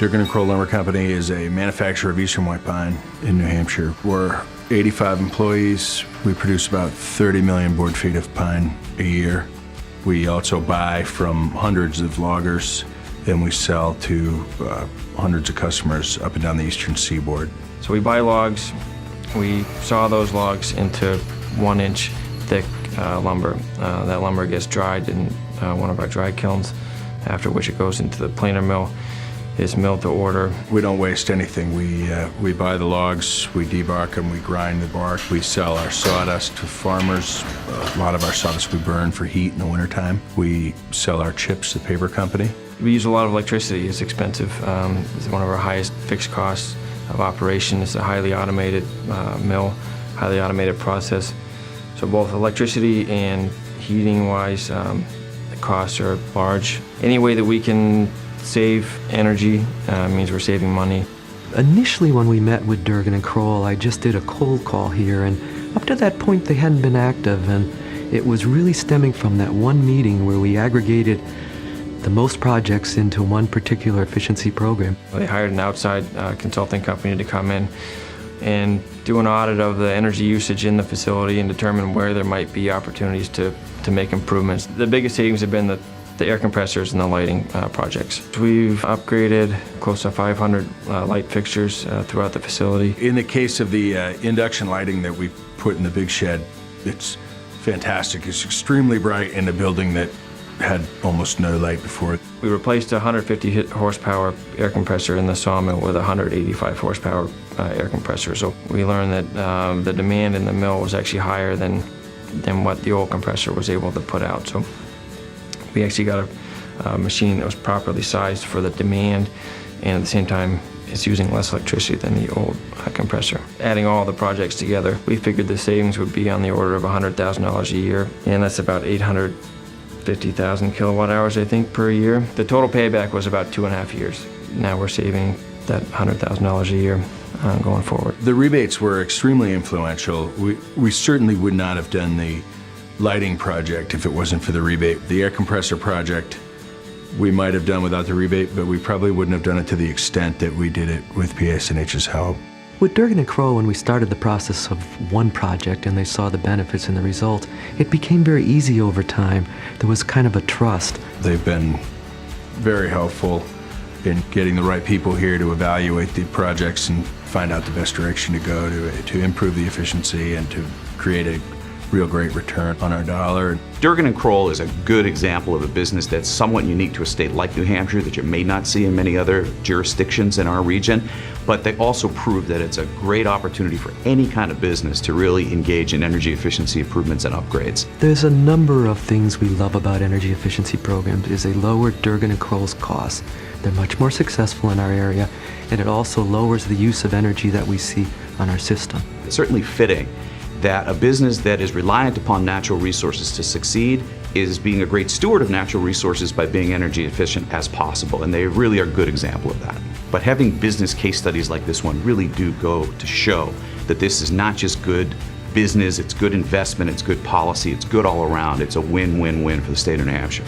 Durgin and Crowell Lumber Company is a manufacturer of eastern white pine in New Hampshire. We're 85 employees. We produce about 30 million board feet of pine a year. We also buy from hundreds of loggers, and we sell to hundreds of customers up and down the eastern seaboard. So we buy logs, we saw those logs into 1-inch thick lumber. That lumber gets dried in one of our dry kilns, after which it goes into the planer mill. It's milled to order. We don't waste anything. We buy the logs, we debark them, we grind the bark. We sell our sawdust to farmers. A lot of our sawdust we burn for heat in the wintertime. We sell our chips to the paper company. We use a lot of electricity. It's expensive. It's one of our highest fixed costs of operation. It's a highly automated mill, highly automated process. So both electricity and heating-wise, the costs are large. Any way that we can save energy means we're saving money. Initially when we met with Durgin and Crowell, I just did a cold call here, and up to that point they hadn't been active, and it was really stemming from that one meeting where we aggregated the most projects into one particular efficiency program. They hired an outside consulting company to come in and do an audit of the energy usage in the facility and determine where there might be opportunities to make improvements. The biggest savings have been the air compressors and the lighting projects. We've upgraded close to 500 light fixtures throughout the facility. In the case of the induction lighting that we put in the big shed, it's fantastic. It's extremely bright in a building that had almost no light before. We replaced a 150 horsepower air compressor in the sawmill with a 185 horsepower air compressor. So we learned that the demand in the mill was actually higher than what the old compressor was able to put out. So we actually got a machine that was properly sized for the demand, and at the same time it's using less electricity than the old compressor. Adding all the projects together, we figured the savings would be on the order of $100,000 a year, and that's about 850,000 kilowatt hours, I think, per year. The total payback was about 2.5 years. Now we're saving that $100,000 a year going forward. The rebates were extremely influential. We certainly would not have done the lighting project if it wasn't for the rebate. The air compressor project we might have done without the rebate, but we probably wouldn't have done it to the extent that we did it with PSNH's help. With Durgin and Crowell, when we started the process of one project and they saw the benefits and the result, it became very easy over time. There was kind of a trust. They've been very helpful in getting the right people here to evaluate the projects and find out the best direction to go to improve the efficiency and to create a real great return on our dollar. Durgin and Crowell is a good example of a business that's somewhat unique to a state like New Hampshire that you may not see in many other jurisdictions in our region, but they also prove that it's a great opportunity for any kind of business to really engage in energy efficiency improvements and upgrades. There's a number of things we love about energy efficiency programs is they lower Durgin and Crowell's costs. They're much more successful in our area, and it also lowers the use of energy that we see on our system. It's certainly fitting that a business that is reliant upon natural resources to succeed is being a great steward of natural resources by being energy efficient as possible, and they really are a good example of that. But having business case studies like this one really do go to show that this is not just good business, it's good investment, it's good policy, it's good all around. It's a win-win-win for the state of New Hampshire.